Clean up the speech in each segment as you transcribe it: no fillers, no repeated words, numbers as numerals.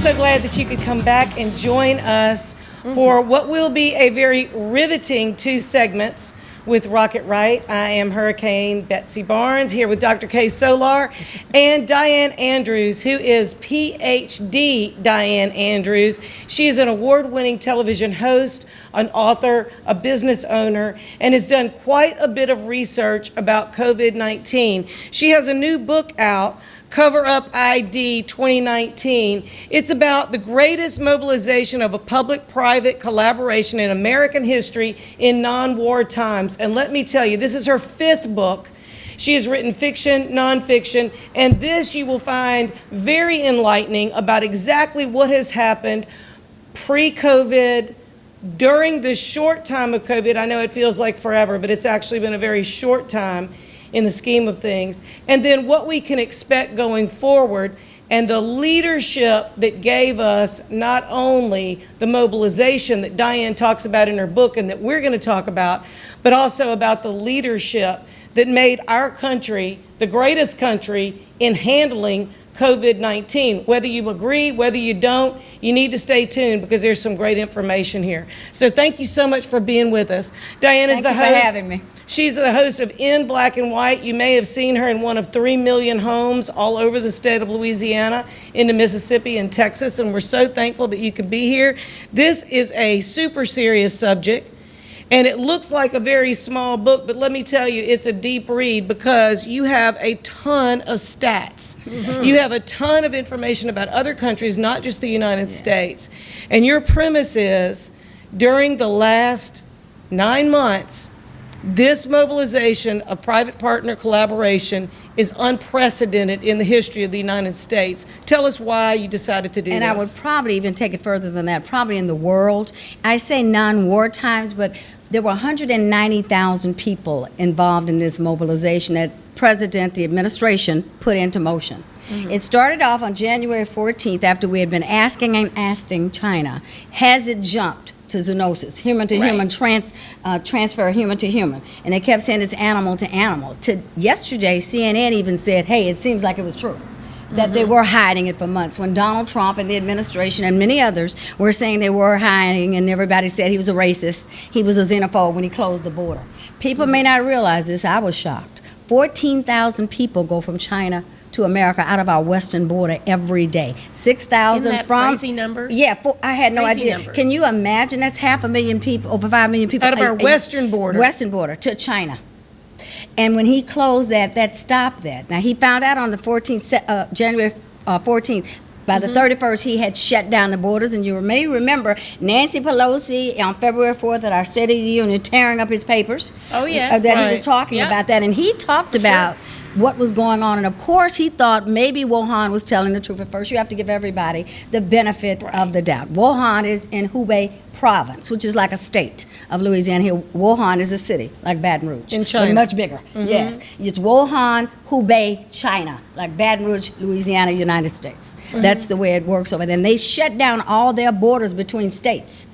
so glad that you could come back and join us for what will be a very riveting 2 segments with Rocket Right. I am Hurricane Betsy Barnes here with Dr. Kay Solar and Diane Andrews, who is PhD Diane Andrews. She is an award-winning television host, an author, a business owner, and has done quite a bit of research about COVID-19. She has a new book out, COVerup ID 2019. It's about the greatest mobilization of a public-private collaboration in American history in non-war times. And let me tell you, this is her 5th book. She has written fiction, nonfiction, and this you will find very enlightening about exactly what has happened pre-COVID, during the short time of COVID. I know it feels like forever, but it's actually been a very short time in the scheme of things, and then what we can expect going forward, and the leadership that gave us not only the mobilization that Diane talks about in her book and that we're going to talk about, but also about the leadership that made our country the greatest country in handling COVID-19. Whether you agree, whether you don't, you need to stay tuned because there's some great information here. So thank you so much for being with us. Diane is the host. Thank you for having me. She's the host of In Black and White. You may have seen her in one of 3 million homes all over the state of Louisiana, into Mississippi and Texas, and we're so thankful that you could be here. This is a super serious subject, and it looks like a very small book, but let me tell you, it's a deep read because you have a ton of stats. You have a ton of information about other countries, not just the United States. And your premise is, during the last 9 months, this mobilization of private partner collaboration is unprecedented in the history of the United States. Tell us why you decided to do this. And I would probably even take it further than that, probably in the world. I say non-war times, but there were 190,000 people involved in this mobilization that the administration put into motion. It started off on January 14th after we had been asking China, has it jumped to zoonosis, human to human, transfer human to human. And they kept saying it's animal to animal. Yesterday, CNN even said, hey, it seems like it was true, that they were hiding it for months. When Donald Trump and the administration and many others were saying they were hiding, and everybody said he was a racist, he was a xenophobe when he closed the border. People may not realize this. I was shocked. 14,000 people go from China to America out of our western border every day. 6,000 from crazy numbers? Yeah, I had no Crazy idea. numbers. Can you imagine? That's 500,000 people, over 5 million people out of our western border. Western border to China. And when he closed that stopped that. Now he found out on the 14th, January 14th. By the 31st, he had shut down the borders, and you may remember Nancy Pelosi on February 4th at our State of the Union tearing up his papers. Oh, yes. That he was talking about that, and he talked about what was going on, and of course he thought maybe Wuhan was telling the truth. At first, you have to give everybody the benefit of the doubt. Wuhan is in Hubei province, which is like a state of Louisiana. Here, Wuhan is a city, like Baton Rouge. In China. But much bigger, yes. It's Wuhan, Hubei, China, like Baton Rouge, Louisiana, United States. That's the way it works over there. And they shut down all their borders between states.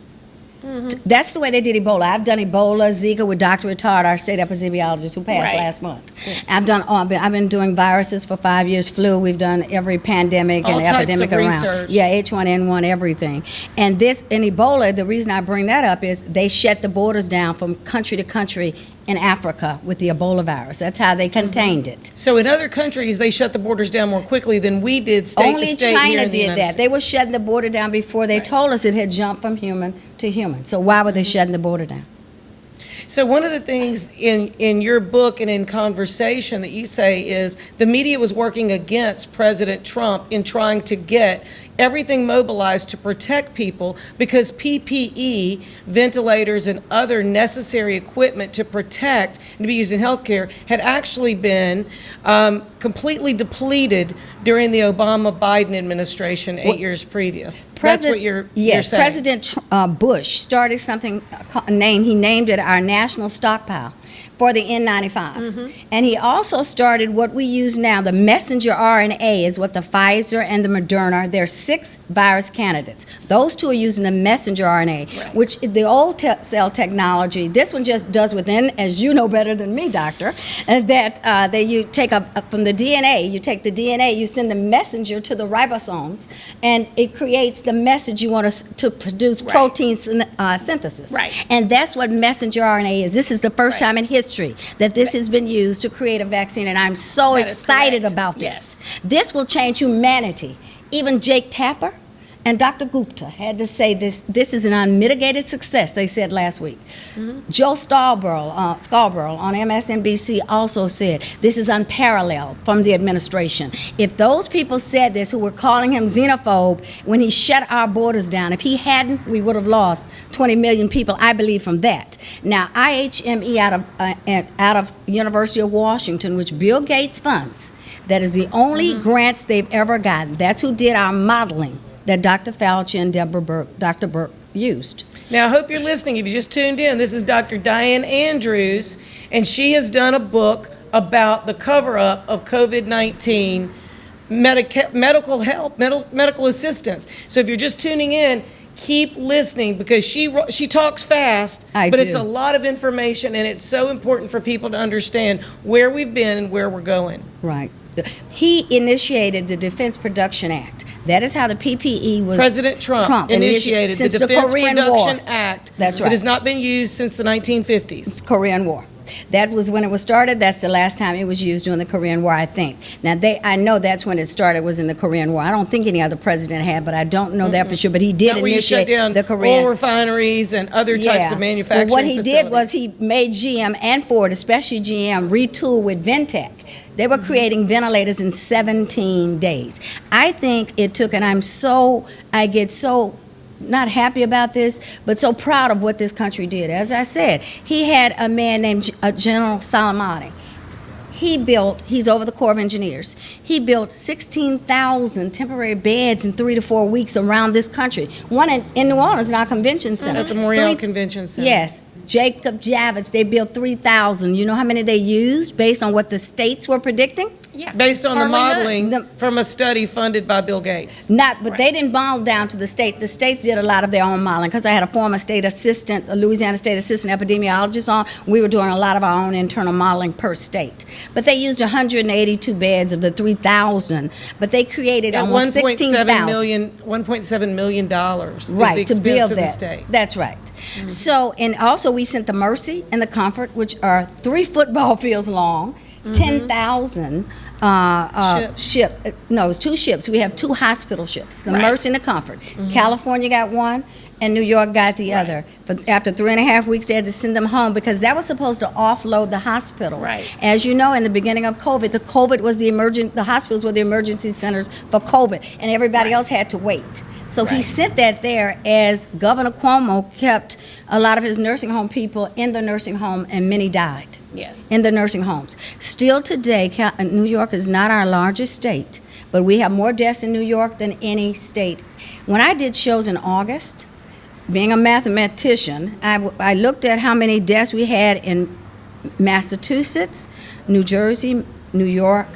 That's the way they did Ebola. I've done Ebola, Zika with Dr. Rittard, our state epidemiologist who passed last month. Yes. I've been doing viruses for 5 years, flu. We've done every pandemic All and types epidemic of around. research. Yeah, H1N1, everything. And this, in Ebola, the reason I bring that up is they shut the borders down from country to country in Africa with the Ebola virus. That's how they contained it. So in other countries, they shut the borders down more quickly than we did state Only to state. China here in the did United that. States. They were shutting the border down before they told us it had jumped from human to human. So why were they shutting the border down? So one of the things in your book and in conversation that you say is the media was working against President Trump in trying to get everything mobilized to protect people because PPE, ventilators, and other necessary equipment to protect and to be used in healthcare had actually been completely depleted during the Obama-Biden administration 8 years previous. That's what you're saying. President Bush started something he named it our national stockpile for the N95s. And he also started what we use now, the messenger RNA is what the Pfizer and the Moderna, they're 6 virus candidates. Those 2 are using the messenger RNA, which the old cell technology, this one just does within, as you know better than me, doctor, that you take from the DNA, you take the DNA, you send the messenger to the ribosomes, and it creates the message you want to produce protein synthesis. Right. And that's what messenger RNA is. This is the first time in history that this has been used to create a vaccine, and I'm so excited about this. Yes. This will change humanity. Even Jake Tapper and Dr. Gupta had to say this is an unmitigated success, they said last week. Joe Scarborough on MSNBC also said this is unparalleled from the administration. If those people said this who were calling him xenophobe when he shut our borders down, if he hadn't, we would have lost 20 million people, I believe, from that. Now, IHME out of University of Washington, which Bill Gates funds, that is the only grants they've ever gotten. That's who did our modeling that Dr. Fauci and Dr. Burke used. Now, I hope you're listening. If you just tuned in, this is Dr. Diane Andrews, and she has done a book about the cover-up of COVID-19 medical help, medical assistance. So if you're just tuning in, keep listening because she talks fast, but it's a lot of information, and it's so important for people to understand where we've been and where we're going. Right. He initiated the Defense Production Act. That is how the PPE was. President Trump initiated the Defense Production Act. That's right. That has not been used since the 1950s. Korean War. That was when it was started. That's the last time it was used during the Korean War, I think. Now, I know that's when it started, was in the Korean War. I don't think any other president had, but I don't know that for sure. But he did initiate the Korean oil refineries and other types of manufacturing what he facilities. did was he made GM and Ford, especially GM, retool with Ventec. They were creating ventilators in 17 days. I think it took, and I get so not happy about this, but so proud of what this country did. As I said, he had a man named General Soleimani. He's over the Corps of Engineers. He built 16,000 temporary beds in 3 to 4 weeks around this country. One in New Orleans, in our convention center. At the Memorial Convention Center. Yes. Jacob Javits, they built 3,000. You know how many they used based on what the states were predicting? Yeah. Based on the modeling from a study funded by Bill Gates. But they didn't model down to the state. The states did a lot of their own modeling because I had a former state assistant, a Louisiana state assistant epidemiologist on. We were doing a lot of our own internal modeling per state. But they used 182 beds of the 3,000. But they created almost 16,000. $1.7 million is the expense to build to that. the state. That's right. So, and also we sent the Mercy and the Comfort, which are 3 football fields long, 10,000 it was 2 ships. We have 2 hospital ships, the Mercy and the Comfort. California got one, and New York got the other. But after 3.5 weeks, they had to send them home because that was supposed to offload the hospitals. Right. As you know, in the beginning of COVID, the hospitals were the emergency centers for COVID, and everybody else had to wait. So he sent that there as Governor Cuomo kept a lot of his nursing home people in the nursing home, and many died. Yes. In the nursing homes. Still today, New York is not our largest state, but we have more deaths in New York than any state. When I did shows in August, being a mathematician, I looked at how many deaths we had in Massachusetts, New Jersey, New York,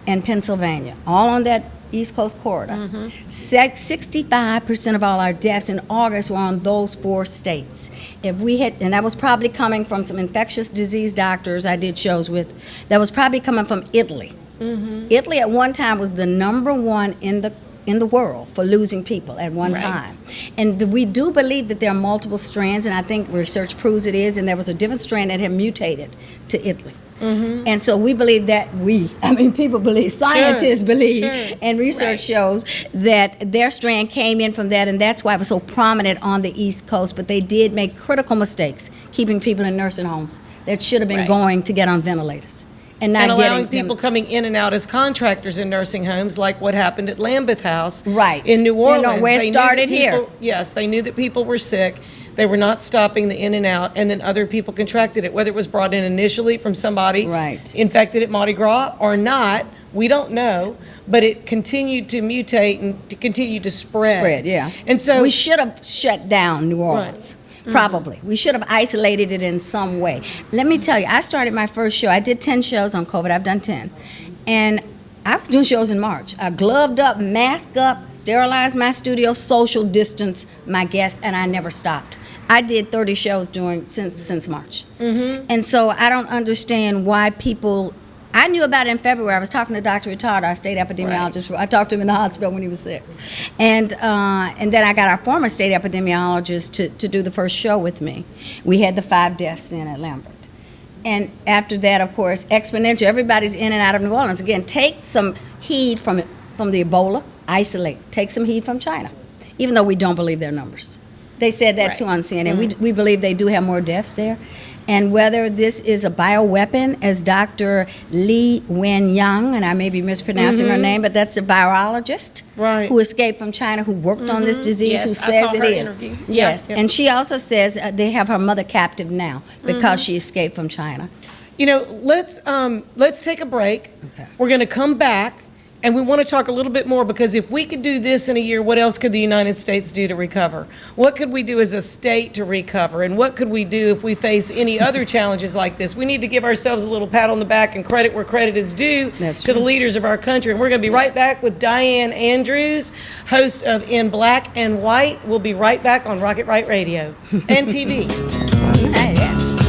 and Pennsylvania, all on that East Coast corridor. 65% of all our deaths in August were on those 4 states. If we had, and that was probably coming from some infectious disease doctors I did shows with, that was probably coming from Italy. Italy at one time was the #1 in the world for losing people at one time. And we do believe that there are multiple strands, and I think research proves it is, and there was a different strand that had mutated to Italy. And so we believe that people believe, scientists believe, and research shows that their strand came in from that, and that's why it was so prominent on the East Coast. But they did make critical mistakes keeping people in nursing homes that should have been going to get on ventilators. And allowing people coming in and out as contractors in nursing homes, like what happened at Lambeth House in New Orleans. Where it started here. Yes, they knew that people were sick. They were not stopping the in and out, and then other people contracted it, whether it was brought in initially from somebody infected at Mardi Gras or not. We don't know, but it continued to mutate and to continue to spread. And so we should have shut down New Orleans. Probably. We should have isolated it in some way. Let me tell you, I started my first show. I did 10 shows on COVID. I've done 10. And I was doing shows in March. I gloved up, masked up, sterilized my studio, social distance my guests, and I never stopped. I did 30 shows since March. Mm-hmm. And so I don't understand why people. I knew about it in February. I was talking to Dr. Rittard, our state epidemiologist. Right. I talked to him in the hospital when he was sick. And then I got our former state epidemiologist to do the first show with me. We had the 5 deaths in at Lambert. And after that, of course, exponential. Everybody's in and out of New Orleans. Again, take some heed from the Ebola, isolate. Take some heed from China, even though we don't believe their numbers. They said that too on CNN. Mm-hmm. We believe they do have more deaths there. And whether this is a bioweapon, as Dr. Li Wenyang, and I may be mispronouncing her name, but that's a virologist who escaped from China, who worked on this disease, who says it is. Interview. Yes, and she also says they have her mother captive now because she escaped from China. You know, let's take a break. Okay. We're going to come back. And we want to talk a little bit more, because if we could do this in a year, what else could the United States do to recover? What could we do as a state to recover? And what could we do if we face any other challenges like this? We need to give ourselves a little pat on the back and credit where credit is due to the leaders of our country. And we're going to be right back with Diane Andrews, host of In Black and White. We'll be right back on Rocket Right Radio and TV. Yeah.